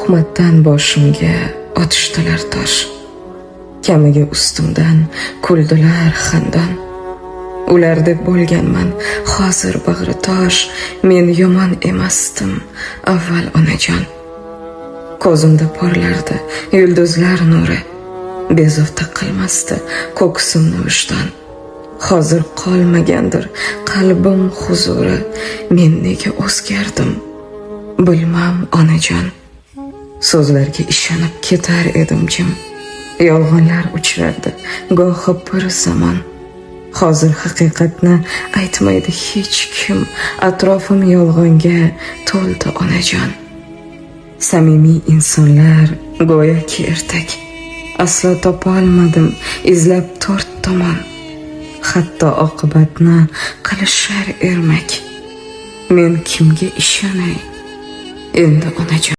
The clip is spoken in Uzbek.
tuhmatdan boshimga otishdilar tosh. Kamiga ustimdan kuldilar xandon. Ular deb bo'lganman hozir bag'ri tosh. Men yomon emasdim avval onajon. Ko'zimda porlardi yulduzlar nuri. Bezovta qilmasdi ko'ksimni vijdon. Hozir qolmagandir qalbim huzuri. Men nega o'zgardim bilmam onajon. So'zlarga ishonib ketar edim jim. Yolg'onlar uchrardi gohi bir zamon. Hozir haqiqatni aytmaydi hech kim. Atrofim yolg'onga to'ldi onajon. Samimiy insonlar go'yoki ertak. Aslo topolmadim izlab to'rt tomon. Hatto oqibatni qilishar ermak. Men kimga ishonay endi onajon?